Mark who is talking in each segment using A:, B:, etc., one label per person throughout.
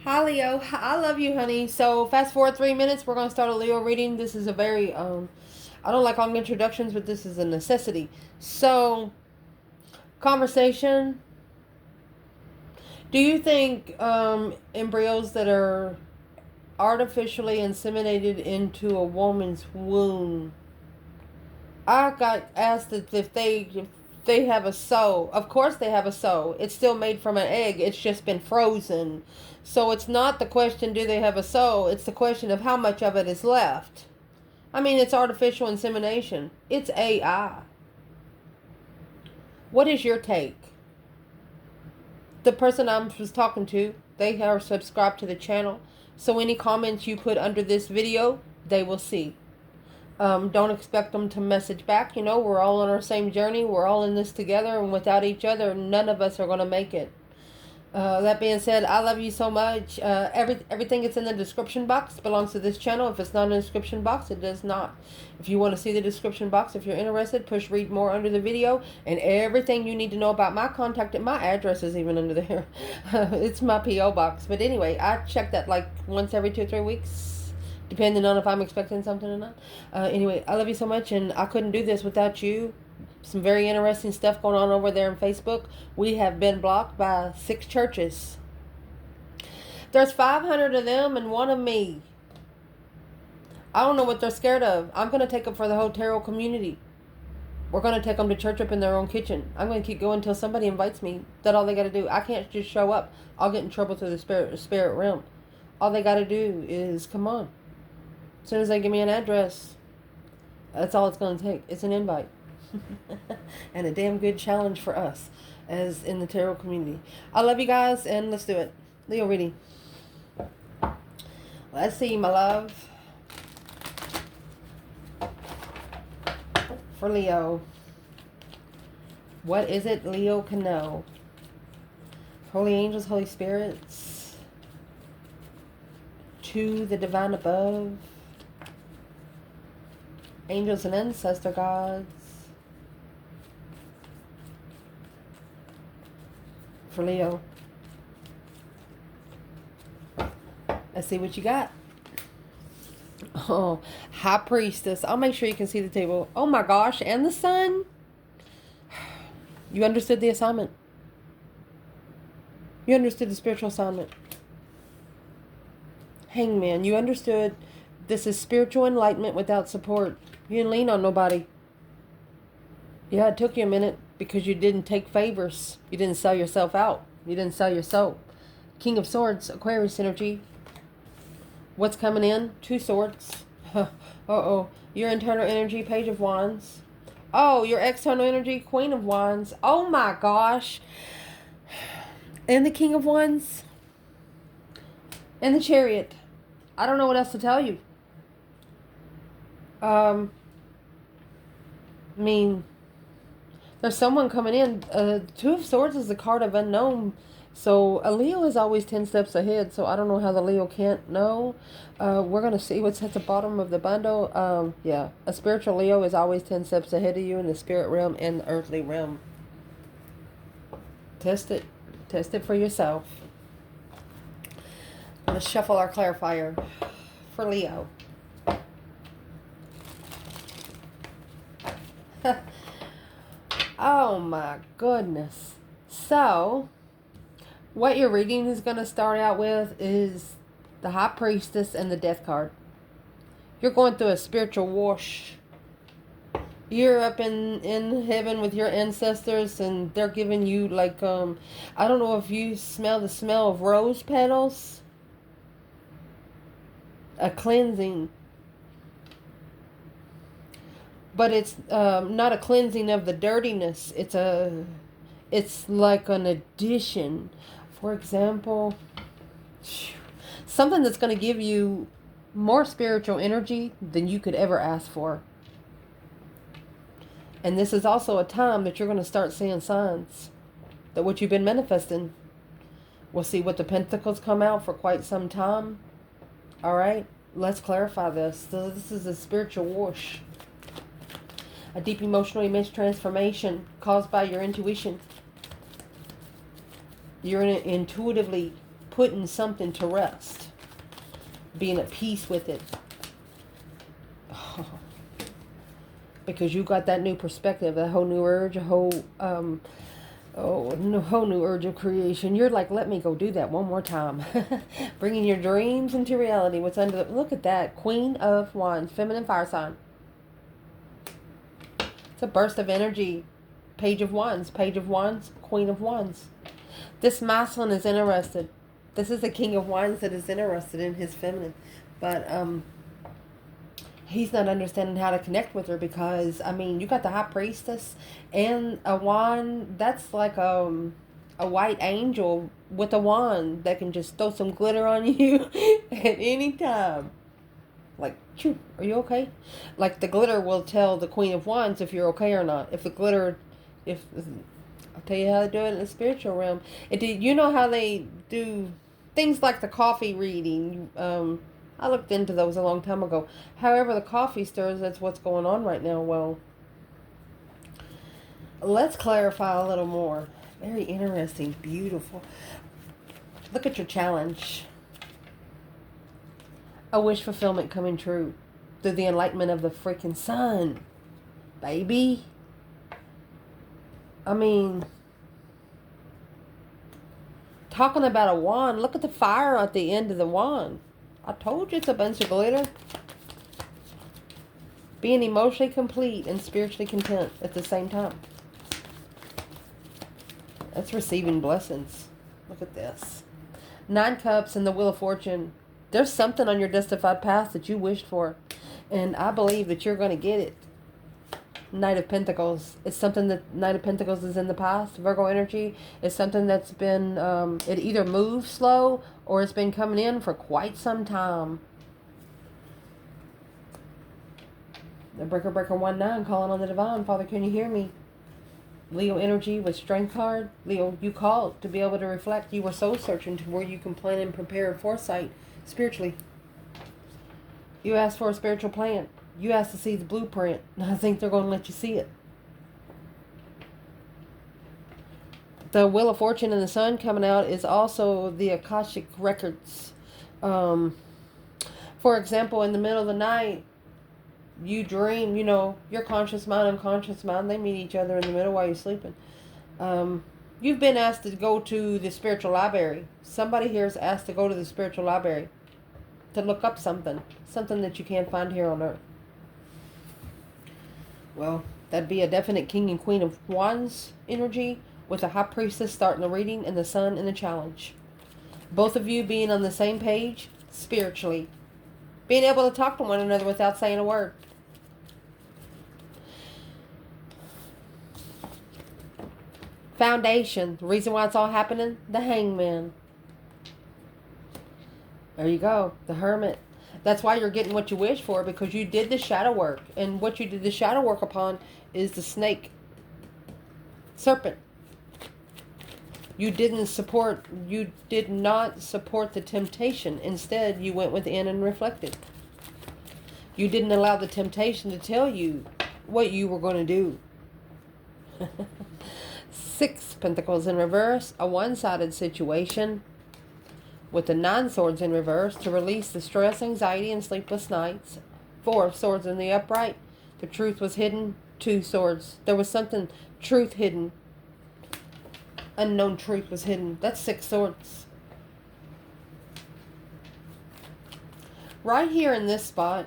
A: Hi Leo, I love you, honey. So fast forward 3 minutes, we're gonna start a Leo reading. This is a very I don't like long introductions, but this is a necessity. So conversation. Do you think embryos that are artificially inseminated into a woman's womb? I got asked if they have a soul. Of course they have a soul. It's still made from an egg. It's just been frozen. So it's not the question, do they have a soul? It's the question of how much of it is left. I mean, it's artificial insemination. It's AI. What is your take? The person I was talking to, they are subscribed to the channel. So any comments you put under this video, they will see. Don't expect them to message back. You know, we're all on our same journey. We're all in this together, and without each other, none of us are going to make it. That being said, I love you so much. Everything that's in the description box belongs to this channel. If it's not in the description box, it does not. If you want to see the description box, if you're interested, push read more under the video. And everything you need to know about my contact, my address is even under there. It's my P.O. box. But anyway, I check that like once every 2 or 3 weeks, depending on if I'm expecting something or not. Anyway, I love you so much, and I couldn't do this without you. Some very interesting stuff going on over there on Facebook. We have been blocked by 6 churches. There's 500 of them and one of me. I don't know what they're scared of. I'm going to take them for the whole tarot community. We're going to take them to church up in their own kitchen. I'm going to keep going until somebody invites me. That's all they got to do. I can't just show up. I'll get in trouble through the spirit realm. All they got to do is come on. As soon as they give me an address, that's all it's going to take. It's an invite. And a damn good challenge for us as in the tarot community. I love you guys, and let's do it. Leo reading. Let's see, my love. For Leo. What is it Leo can know? Holy angels, Holy spirits. To the divine above. Angels and ancestor gods. For Leo. Let's see what you got. Oh, High Priestess. I'll make sure you can see the table. Oh my gosh, and the sun. You understood the assignment. You understood the spiritual assignment. Hangman, you understood this is spiritual enlightenment without support. You didn't lean on nobody. Yeah, it took you a minute because you didn't take favors. You didn't sell yourself out. You didn't sell your soul. King of Swords, Aquarius energy. What's coming in? 2 swords. Uh-oh. Your internal energy, Page of Wands. Oh, your external energy, Queen of Wands. Oh my gosh. And the King of Wands. And the Chariot. I don't know what else to tell you. I mean, there's someone coming in. 2 of Swords is the card of unknown. So a Leo is always 10 steps ahead. So I don't know how the Leo can't know. We're going to see what's at the bottom of the bundle. Yeah, a spiritual Leo is always 10 steps ahead of you in the spirit realm and the earthly realm. Test it. Test it for yourself. Let's shuffle our clarifier for Leo. Oh my goodness. So, what your reading is going to start out with is the High Priestess and the Death card. You're going through a spiritual wash. You're up in heaven with your ancestors, and they're giving you like, I don't know if you smell the smell of rose petals. A cleansing. But it's not a cleansing of the dirtiness. It's like an addition. For example, something that's going to give you more spiritual energy than you could ever ask for. And this is also a time that you're going to start seeing signs that what you've been manifesting. We'll see what the Pentacles come out for quite some time. All right, let's clarify this. So this is a spiritual wash. A deep emotional image transformation caused by your intuition. You're intuitively putting something to rest. Being at peace with it. Because you got that new perspective, that whole new urge, a whole whole new urge of creation. You're like, let me go do that one more time. Bringing your dreams into reality. What's under the, look at that. Queen of Wands, feminine fire sign. It's a burst of energy. Page of Wands, Queen of Wands. This masculine is interested. This is the King of Wands that is interested in his feminine. But he's not understanding how to connect with her because, I mean, you got the High Priestess and a wand. That's like a white angel with a wand that can just throw some glitter on you at any time. Like, choo, are you okay? Like, the glitter will tell the Queen of Wands if you're okay or not. If the glitter, I'll tell you how to do it in the spiritual realm. You know how they do things like the coffee reading. I looked into those a long time ago. However, the coffee stirs, that's what's going on right now. Well, let's clarify a little more. Very interesting, beautiful. Look at your challenge. A wish fulfillment coming true through the enlightenment of the freaking sun, baby. I mean, talking about a wand, look at the fire at the end of the wand. I told you it's a bunch of glitter. Being emotionally complete and spiritually content at the same time. That's receiving blessings. Look at this. 9 Cups and the Wheel of Fortune. There's something on your justified path that you wished for. And I believe that you're going to get it. Knight of Pentacles. It's something that Knight of Pentacles is in the past. Virgo energy is something that's been, it either moves slow or it's been coming in for quite some time. The Breaker 1-9 calling on the divine. Father, can you hear me? Leo energy with Strength card. Leo, you called to be able to reflect. You were soul searching to where you can plan and prepare foresight spiritually. You asked for a spiritual plan. You asked to see the blueprint. I think they're going to let you see it. The Wheel of Fortune and the Sun coming out is also the Akashic Records. For example, in the middle of the night, you dream, you know, your conscious mind and unconscious mind, they meet each other in the middle while you're sleeping. You've been asked to go to the spiritual library. Somebody here is asked to go to the spiritual library to look up something that you can't find here on Earth. Well, that'd be a definite King and Queen of Wands energy with the High Priestess starting the reading and the Sun in the challenge. Both of you being on the same page spiritually. Being able to talk to one another without saying a word. Foundation. The reason why it's all happening, the Hangman. There you go. The Hermit. That's why you're getting what you wish for, because you did the shadow work. And what you did the shadow work upon is the snake. Serpent. You did not support the temptation. Instead, you went within and reflected. You didn't allow the temptation to tell you what you were going to do. 6 Pentacles in reverse, a one-sided situation. With the 9 Swords in reverse to release the stress, anxiety, and sleepless nights. 4 of Swords in the upright. The truth was hidden. 2 Swords. There was something, truth hidden. Unknown truth was hidden. That's 6 Swords. Right here in this spot.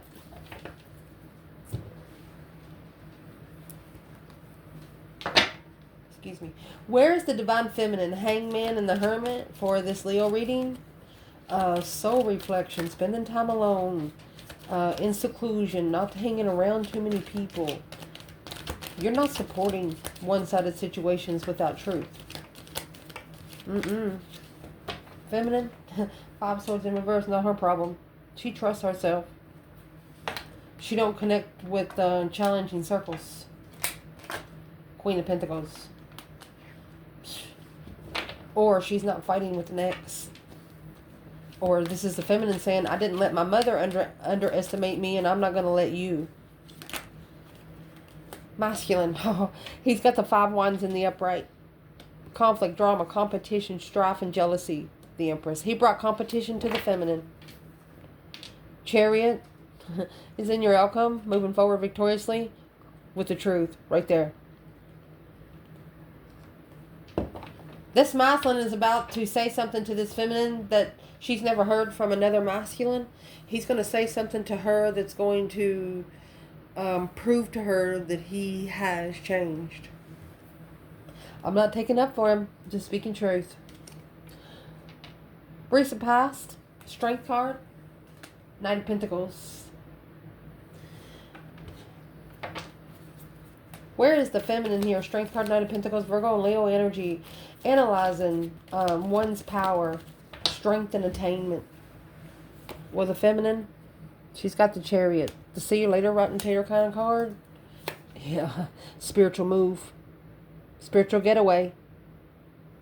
A: Excuse me. Where is the Divine Feminine, Hangman, and the Hermit for this Leo reading? Soul reflection, spending time alone, in seclusion, not hanging around too many people. You're not supporting one-sided situations without truth. Feminine, 5 Swords in reverse, not her problem. She trusts herself. She don't connect with challenging circles. Queen of Pentacles. Or she's not fighting with an ex. Or this is the feminine saying, I didn't let my mother underestimate me, and I'm not going to let you. Masculine. Oh, he's got the 5 Wands in the upright. Conflict, drama, competition, strife, and jealousy. the Empress. He brought competition to the feminine. Chariot is in your outcome, moving forward victoriously with the truth right there. This masculine is about to say something to this feminine that she's never heard from another masculine. He's going to say something to her that's going to prove to her that he has changed. I'm not taking up for him, just speaking truth. Recent past, Strength card, Knight of Pentacles. Where is the feminine here? Strength card, Knight of Pentacles, Virgo and Leo energy. Analyzing one's power, strength, and attainment. Well, the feminine, she's got the Chariot. The see you later, rotten tater kind of card. Yeah, spiritual move. Spiritual getaway.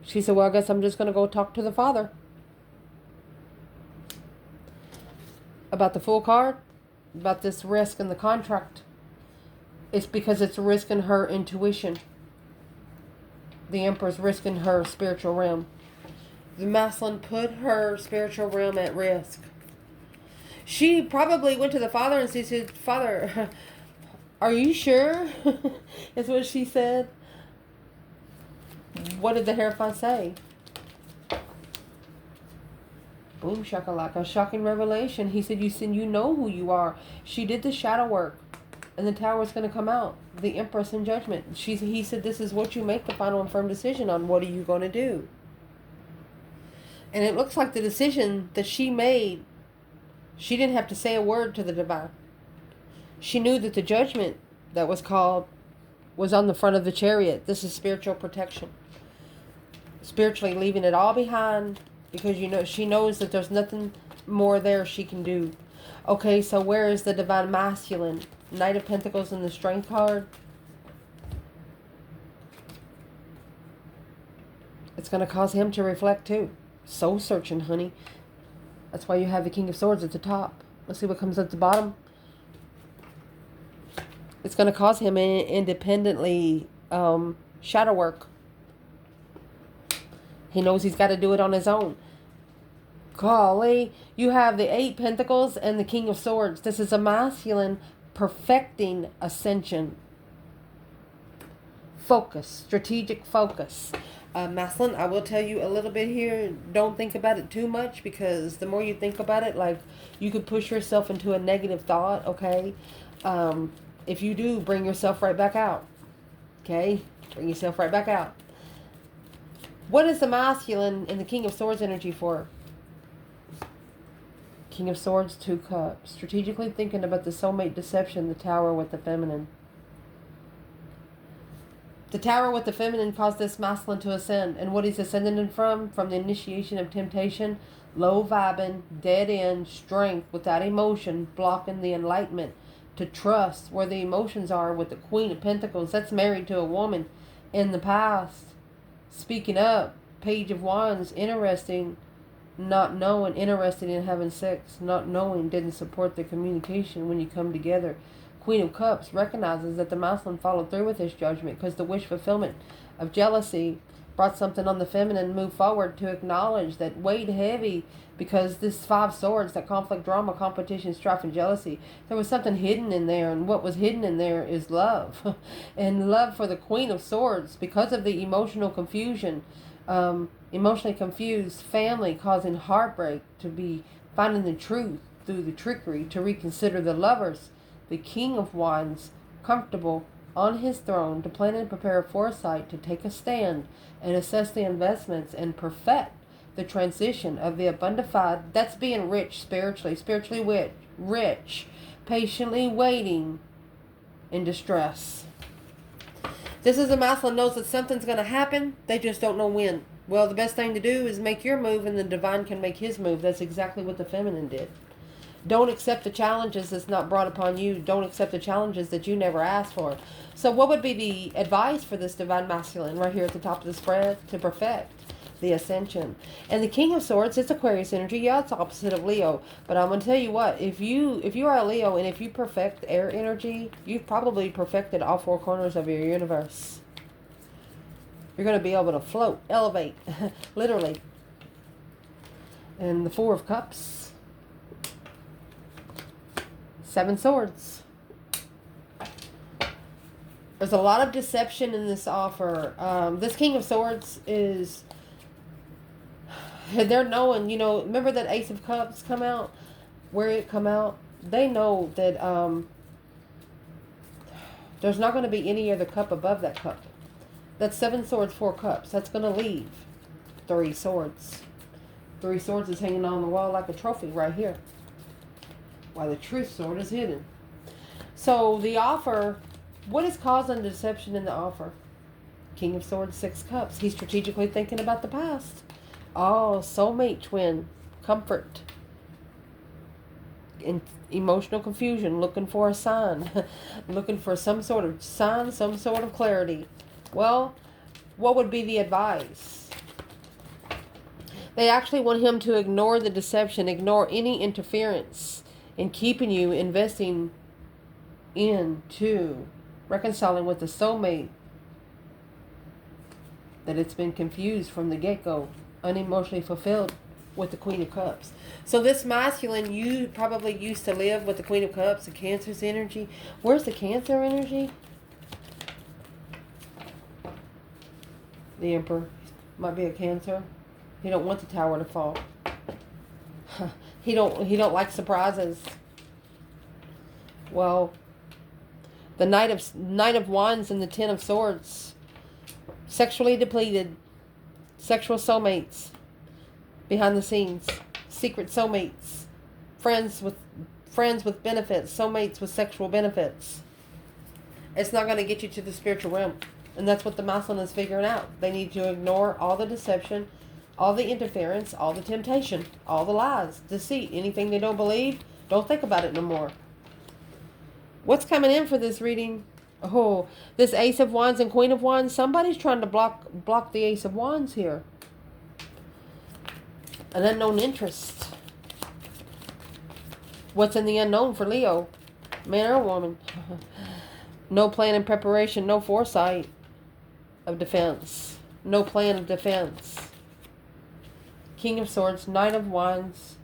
A: She said, well, I guess I'm just going to go talk to the Father. About the Fool card, about this risk in the contract. It's because it's risking her intuition. The Emperor's risking her spiritual realm. The masculine put her spiritual realm at risk. She probably went to the Father and she said, Father, are you sure? Is what she said. What did the Hierophant say? Boom shakalaka, shocking revelation. He said, you know who you are. She did the shadow work. And the Tower is going to come out. The Empress in judgment. He said, this is what you make the final and firm decision on. What are you going to do? And it looks like the decision that she made, she didn't have to say a word to the divine. She knew that the judgment that was called was on the front of the Chariot. This is spiritual protection. Spiritually leaving it all behind, because she knows that there's nothing more there she can do. Okay, so where is the divine masculine? Knight of Pentacles in the Strength card. It's going to cause him to reflect too. Soul searching, honey. That's why you have the King of Swords at the top. Let's see what comes at the bottom. It's going to cause him independently shadow work. He knows he's got to do it on his own. Golly, you have the 8 Pentacles and the King of Swords. This is a masculine perfecting ascension. Focus, strategic focus. Masculine, I will tell you a little bit here. Don't think about it too much, because the more you think about it, like, you could push yourself into a negative thought, okay? If you do, bring yourself right back out. Okay? Bring yourself right back out. What is the masculine in the King of Swords energy for? King of Swords, 2 cups. Strategically thinking about the soulmate deception, the Tower with the feminine. The Tower with the feminine caused this masculine to ascend. And what he's ascending from the initiation of temptation, low vibing, dead end, strength without emotion, blocking the enlightenment, to trust where the emotions are with the Queen of Pentacles. That's married to a woman in the past. Speaking up, Page of Wands, interesting, not knowing, interested in having sex, not knowing, didn't support the communication when you come together. Queen of Cups recognizes that the masculine followed through with his judgment, because the wish fulfillment of jealousy brought something on the feminine, move forward to acknowledge that weighed heavy, because this 5 swords, that conflict, drama, competition, strife, and jealousy, there was something hidden in there, and what was hidden in there is love. And love for the Queen of Swords, because of the emotional confusion, emotionally confused family, causing heartbreak, to be finding the truth through the trickery, to reconsider the lovers. The King of Wands, comfortable on his throne, to plan and prepare foresight, to take a stand and assess the investments and perfect the transition of the abundified. That's being rich spiritually rich, patiently waiting in distress. This is a masculine knows that something's going to happen. They just don't know when. Well, the best thing to do is make your move, and the divine can make his move. That's exactly what the feminine did. Don't accept the challenges that's not brought upon you. Don't accept the challenges that you never asked for. So what would be the advice for this divine masculine right here at the top of the spread? To perfect the ascension. And the King of Swords, it's Aquarius energy. Yeah, it's opposite of Leo. But I'm going to tell you what, if you are a Leo, and if you perfect air energy, you've probably perfected all 4 corners of your universe. You're going to be able to float, elevate, literally. And the Four of Cups. Seven Swords. There's a lot of deception in this offer. This King of Swords is... They're knowing, you know, remember that Ace of Cups come out? Where it come out? They know that there's not going to be any other cup above that cup. That's Seven Swords, Four Cups. That's going to leave Three Swords. Three Swords is hanging on the wall like a trophy right here, while the Truth Sword is hidden. So the offer, what is causing the deception in the offer? King of Swords, Six Cups. He's strategically thinking about the past. Oh, soulmate twin. Comfort. In emotional confusion. Looking for a sign. Looking for some sort of sign, some sort of clarity. Well, what would be the advice? They actually want him to ignore the deception. Ignore any interference in keeping you investing into reconciling with the soulmate. That it's been confused from the get-go. Unemotionally fulfilled with the Queen of Cups. So this masculine, you probably used to live with the Queen of Cups, the Cancer's energy. Where's the Cancer energy? The Emperor. Might be a Cancer. He don't want the tower to fall. He don't like surprises. Well, the Knight of Wands and the Ten of Swords. Sexually depleted. Sexual soulmates. Behind the scenes. Secret soulmates. Friends with benefits. Soulmates with sexual benefits. It's not going to get you to the spiritual realm. And that's what the masculine is figuring out. They need to ignore all the deception, all the interference, all the temptation, all the lies, deceit, anything they don't believe. Don't think about it no more. What's coming in for this reading? Oh, this Ace of Wands and Queen of Wands. Somebody's trying to block the Ace of Wands here. An unknown interest. What's in the unknown for Leo? Man or woman? No plan and preparation. No foresight of defense. No plan of defense. King of Swords, Knight of Wands,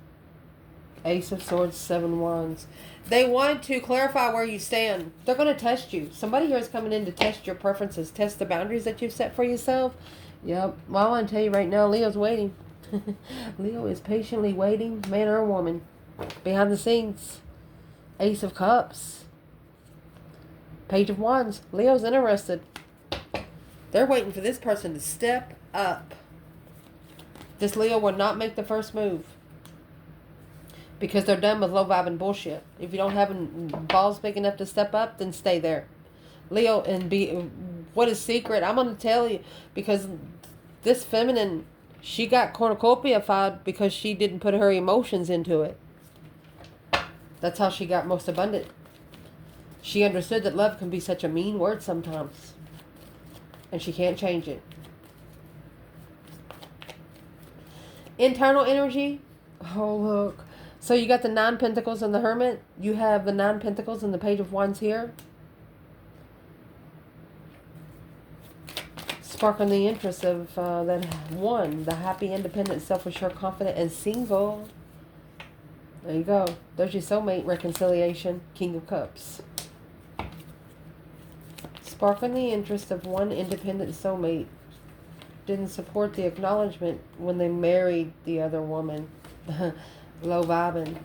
A: Ace of Swords, Seven Wands. They want to clarify where you stand. They're going to test you. Somebody here is coming in to test your preferences, test the boundaries that you've set for yourself. Yep. Well, I want to tell you right now, Leo's waiting. Leo is patiently waiting, man or woman. Behind the scenes. Ace of Cups. Page of Wands. Leo's interested. They're waiting for this person to step up. This Leo will not make the first move. Because they're done with low-vibing bullshit. If you don't have balls big enough to step up, then stay there. Leo, and what is secret? I'm going to tell you. Because this feminine, she got cornucopiafied because she didn't put her emotions into it. That's how she got most abundant. She understood that love can be such a mean word sometimes. And she can't change it. Internal energy. Oh, look. So you got the Nine Pentacles and the Hermit. You have the Nine Pentacles and the Page of Wands here. Sparking the interest of that one. The happy, independent, self-assured, confident, and single. There you go. There's your soulmate reconciliation. King of Cups. Sparking the interest of one independent soulmate. Didn't support the acknowledgement when they married the other woman. Low vibing.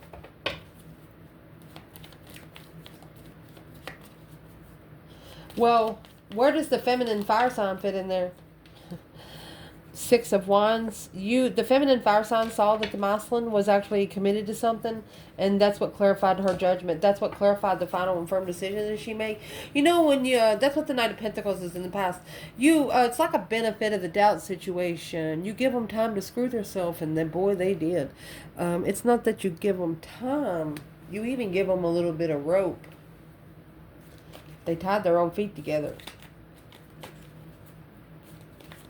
A: Well, where does the feminine fire sign fit in there? Six of Wands. The feminine fire sign saw that the masculine was actually committed to something, and that's what clarified her judgment. That's what clarified the final and firm decision that she made. You know, when you that's what the Knight of Pentacles is in the past. It's like a benefit of the doubt situation. You give them time to screw themselves, and then boy, they did. It's not that you give them time. You even give them a little bit of rope. They tied their own feet together.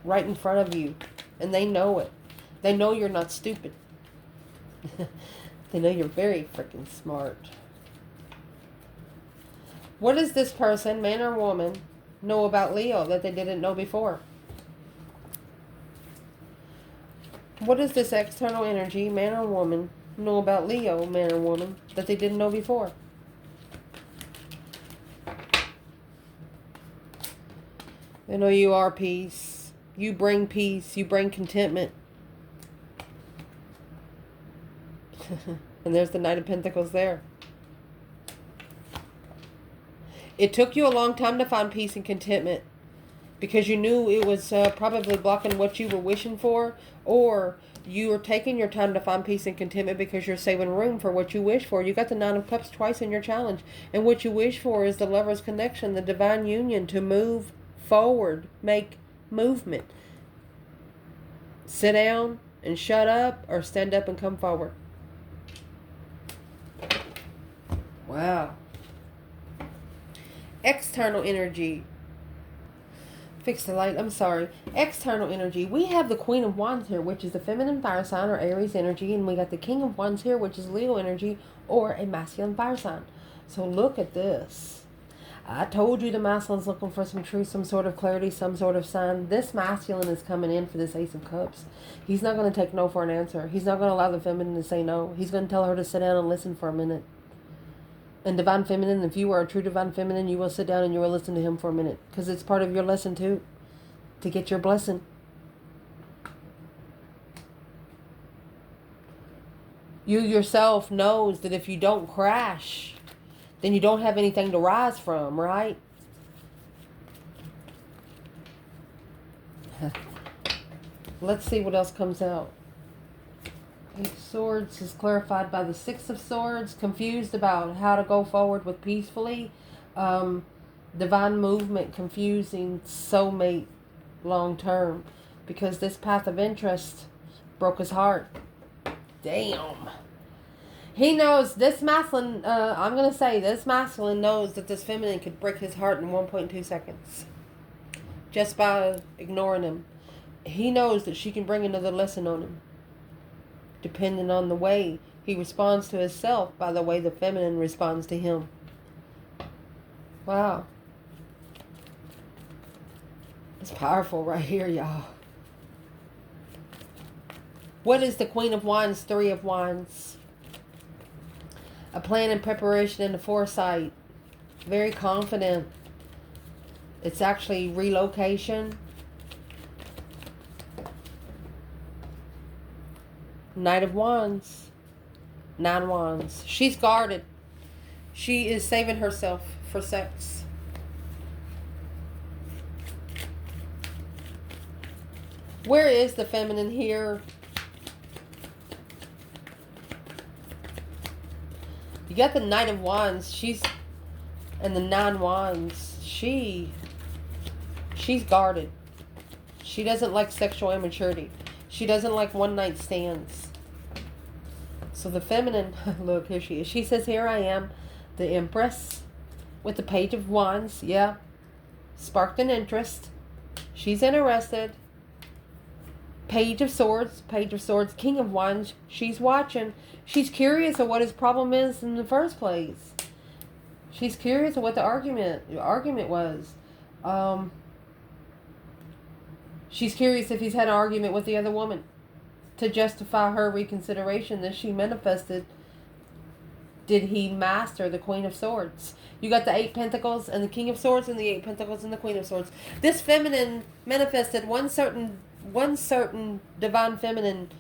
A: Right in front of you. And they know it. They know you're not stupid. They know you're very freaking smart. What does this person, man or woman, know about Leo that they didn't know before? What is this external energy, man or woman, know about Leo, man or woman, that they didn't know before? They know you are peace. You bring peace. You bring contentment. And there's the Knight of Pentacles there. It took you a long time to find peace and contentment because you knew it was probably blocking what you were wishing for, or you were taking your time to find peace and contentment because you're saving room for what you wish for. You got the Nine of Cups twice in your challenge, and what you wish for is the Lover's connection, the divine union, to move forward, make movement. Sit down and shut up, or stand up and come forward. Wow. External energy. Fix the light. I'm sorry. External energy. We have the Queen of Wands here, which is the feminine fire sign or Aries energy. And we got the King of Wands here, which is Leo energy or a masculine fire sign. So look at this. I told you the masculine's looking for some truth, some sort of clarity, some sort of sign. This masculine is coming in for this Ace of Cups. He's not going to take no for an answer. He's not going to allow the feminine to say no. He's going to tell her to sit down and listen for a minute. And divine feminine, if you are a true divine feminine, you will sit down and you will listen to him for a minute. Because it's part of your lesson too. To get your blessing. You yourself knows that if you don't crash, then you don't have anything to rise from, right? Let's see what else comes out. Eight of Swords is clarified by the Six of Swords. Confused about how to go forward with peacefully. Divine movement, confusing soulmate long term. Because this path of interest broke his heart. Damn. He knows this masculine, I'm going to say this masculine knows that this feminine could break his heart in 1.2 seconds. Just by ignoring him. He knows that she can bring another lesson on him. Depending on the way he responds to himself by the way the feminine responds to him. Wow. It's powerful right here, y'all. What is the Queen of Wands, Three of Wands? A plan and preparation and a foresight. Very confident. It's actually relocation. Knight of Wands. Nine Wands. She's guarded. She is saving herself for sex. Where is the feminine here? You got the Knight of Wands. And the Nine Wands. She's guarded. She doesn't like sexual immaturity. She doesn't like one-night stands. So the feminine, look, here she is. She says, here I am, the Empress, with the Page of Wands. Yeah. Sparked an interest. She's interested. Page of Swords, King of Wands. She's watching. She's curious of what his problem is in the first place. She's curious of what the argument was. She's curious if he's had an argument with the other woman to justify her reconsideration that she manifested. Did he master the Queen of Swords? You got the Eight Pentacles and the King of Swords and the Eight Pentacles and the Queen of Swords. This feminine manifested one certain divine feminine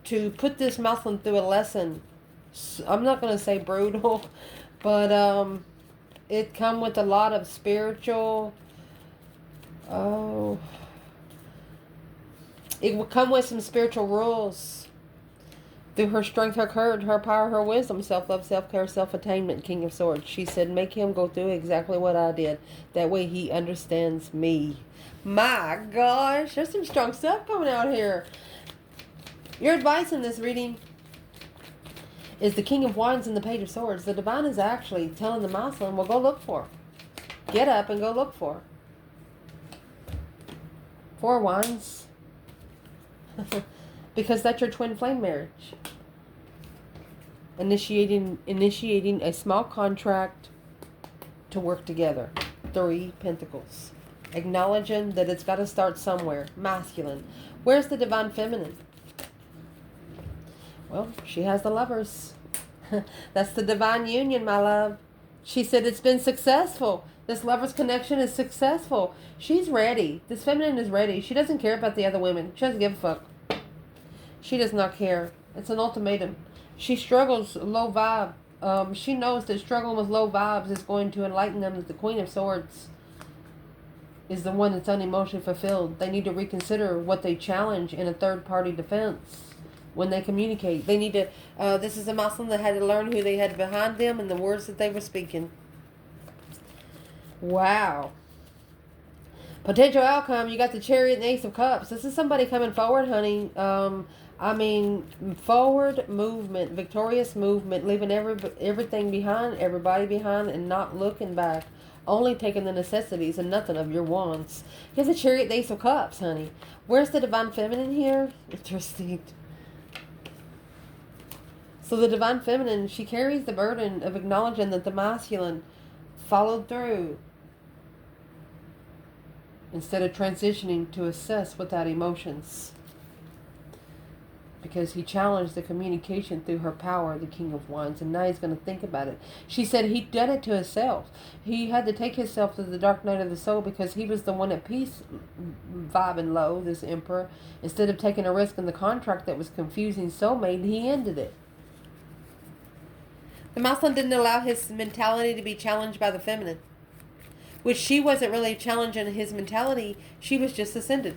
A: to put this masculine through a lesson. I'm not going to say brutal, but it come with a lot of spiritual... It will come with some spiritual rules. Through her strength, her courage, her power, her wisdom, self-love, self-care, self-attainment, King of Swords. She said, make him go through exactly what I did. That way he understands me. My gosh, there's some strong stuff coming out here. Your advice in this reading is the King of Wands and the Page of Swords. The divine is actually telling the masculine, well, go look for her. Get up and go look for her. Four Wands. Because that's your twin flame marriage. Initiating a small contract to work together. Three Pentacles. Acknowledging that it's got to start somewhere. Masculine. Where's the divine feminine? Well, she has the Lovers. That's the divine union, my love. She said it's been successful. This Lovers connection is successful. She's ready. This feminine is ready. She doesn't care about the other women. She doesn't give a fuck. She does not care. It's an ultimatum. She struggles low vibe. She knows that struggling with low vibes is going to enlighten them that the Queen of Swords is the one that's unemotionally fulfilled. They need to reconsider what they challenge in a third-party defense when they communicate. They need to, this is a Muslim that had to learn who they had behind them and the words that they were speaking. Wow. Potential outcome, you got the Chariot and the Ace of Cups. This is somebody coming forward, honey. Forward movement, victorious movement, leaving everything behind, everybody behind, and not looking back. Only taking the necessities and nothing of your wants. Here's the Chariot, the Ace of Cups, honey. Where's the Divine Feminine here? Interesting. So the Divine Feminine, she carries the burden of acknowledging that the masculine followed through instead of transitioning to assess without emotions. Because he challenged the communication through her power, the King of Wands, and now he's going to think about it. She said he'd done it to himself. He had to take himself to the dark night of the soul because he was the one at peace, vibing low, this Emperor. Instead of taking a risk in the contract that was confusing soulmate, he ended it. The masculine didn't allow his mentality to be challenged by the feminine, which she wasn't really challenging his mentality. She was just ascended.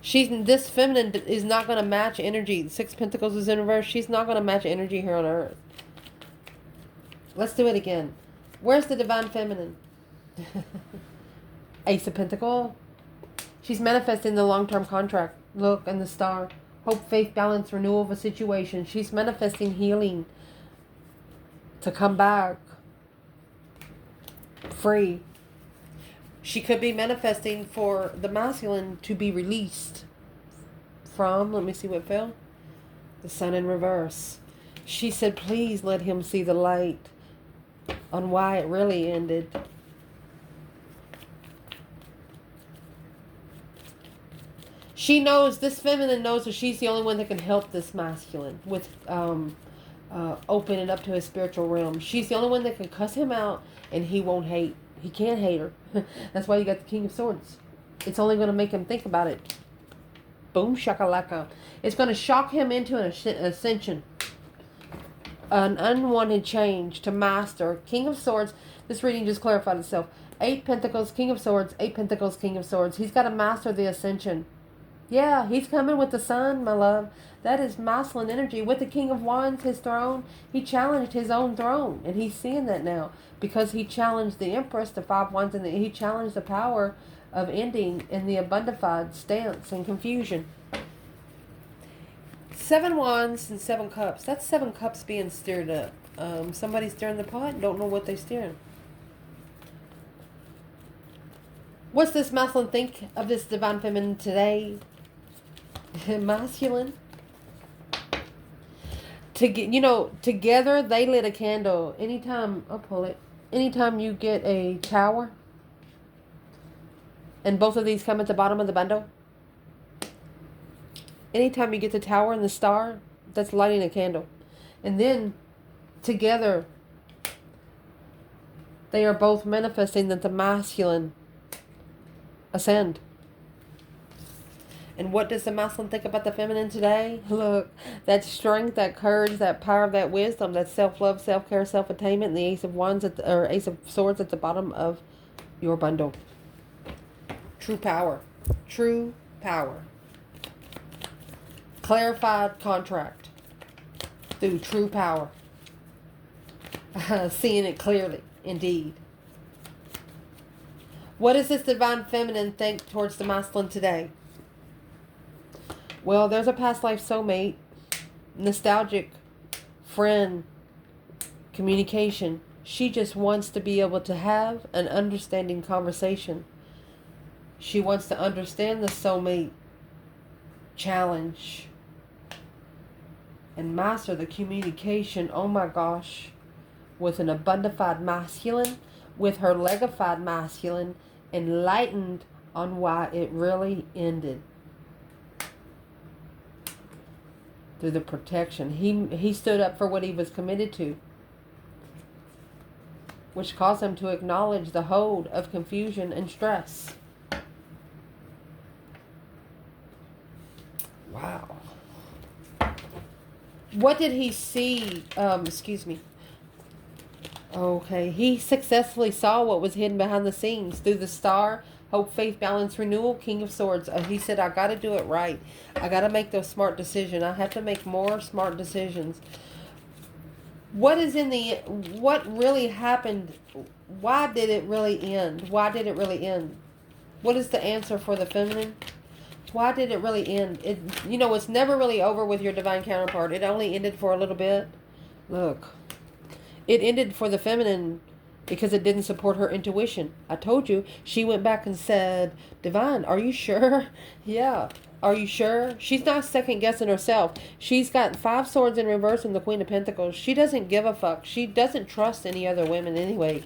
A: This feminine is not going to match energy. 6 Pentacles is in reverse. She's not going to match energy here on Earth. Let's do it again. Where's the Divine Feminine? Ace of Pentacles. She's manifesting the long-term contract. Look, and the star. Hope, faith, balance, renewal of a situation. She's manifesting healing to come back free. She could be manifesting for the masculine to be released from, let me see what fell, the Sun in reverse. She said, please let him see the light on why it really ended. She knows, this feminine knows that she's the only one that can help this masculine with opening up to his spiritual realm. She's the only one that can cuss him out and he won't hate. He can't hate her. That's why you got the King of Swords. It's only going to make him think about it. Boom, shakalaka. It's going to shock him into an ascension. An unwanted change to master. King of Swords. This reading just clarified itself. 8 Pentacles, King of Swords. 8 Pentacles, King of Swords. He's got to master the ascension. Yeah, he's coming with the Sun, my love. That is masculine energy. With the King of Wands, his throne, he challenged his own throne. And he's seeing that now. Because he challenged the Empress, the 5 Wands, and he challenged the power of ending in the abundified stance and confusion. 7 Wands and 7 Cups. That's 7 Cups being stirred up. Somebody's stirring the pot. Don't know what they're stirring. What's this masculine think of this Divine Feminine today? Masculine. Together they lit a candle. Anytime, I'll pull it. Anytime you get a tower, and both of these come at the bottom of the bundle. Anytime you get the tower and the star, that's lighting a candle. And then, together, they are both manifesting that the masculine ascend. And what does the masculine think about the feminine today? Look, that strength, that courage, that power, that wisdom, that self-love, self-care, self-attainment, and the Ace of Wands or Ace of Swords at the bottom of your bundle. True power. True power. Clarified contract through true power. Seeing it clearly, indeed. What does this Divine Feminine think towards the masculine today? Well, there's a past life soulmate, nostalgic friend, communication. She just wants to be able to have an understanding conversation. She wants to understand the soulmate challenge and master the communication, oh my gosh, with an abundified masculine, with her legified masculine, enlightened on why it really ended. through the protection. He stood up for what he was committed to, which caused him to acknowledge the hold of confusion and stress. Wow. What did he see? Excuse me. Okay, he successfully saw what was hidden behind the scenes through the star, hope, faith, balance, renewal, King of Swords. He said, I got to do it right. I got to make those smart decisions. I have to make more smart decisions. What really happened? Why did it really end? Why did it really end? What is the answer for the feminine? Why did it really end? It's never really over with your divine counterpart. It only ended for a little bit. Look. It ended for the feminine because it didn't support her intuition. I told you. She went back and said, Divine, are you sure? Yeah. Are you sure? She's not second guessing herself. She's got 5 swords in reverse and the Queen of Pentacles. She doesn't give a fuck. She doesn't trust any other women anyway.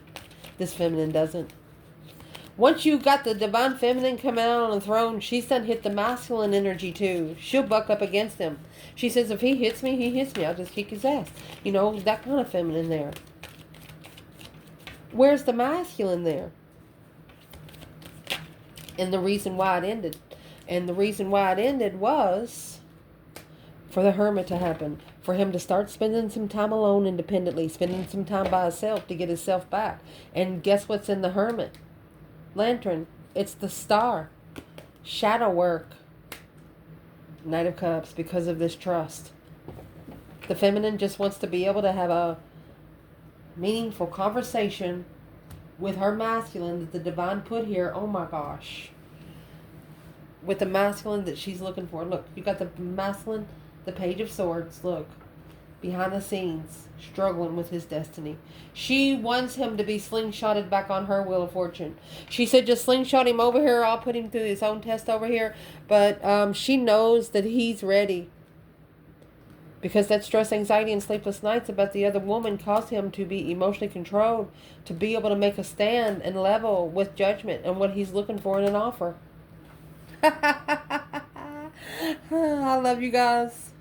A: This feminine doesn't. Once you got the divine feminine coming out on the throne, she's done hit the masculine energy too. She'll buck up against him. She says, if he hits me, he hits me. I'll just kick his ass. That kind of feminine there. Where's the masculine there? And the reason why it ended. And the reason why it ended was for the Hermit to happen. For him to start spending some time alone independently. Spending some time by himself to get himself back. And guess what's in the Hermit? Lantern. It's the star. Shadow work. Knight of Cups, because of this trust. The feminine just wants to be able to have a meaningful conversation with her masculine that the divine put here. Oh my gosh. With the masculine that she's looking for. Look, you got the masculine, the Page of Swords. Look. Behind the scenes, struggling with his destiny. She wants him to be slingshotted back on her Wheel of Fortune. She said, just slingshot him over here. I'll put him through his own test over here. But she knows that he's ready. Because that stress, anxiety, and sleepless nights about the other woman caused him to be emotionally controlled, to be able to make a stand and level with judgment and what he's looking for in an offer. I love you guys.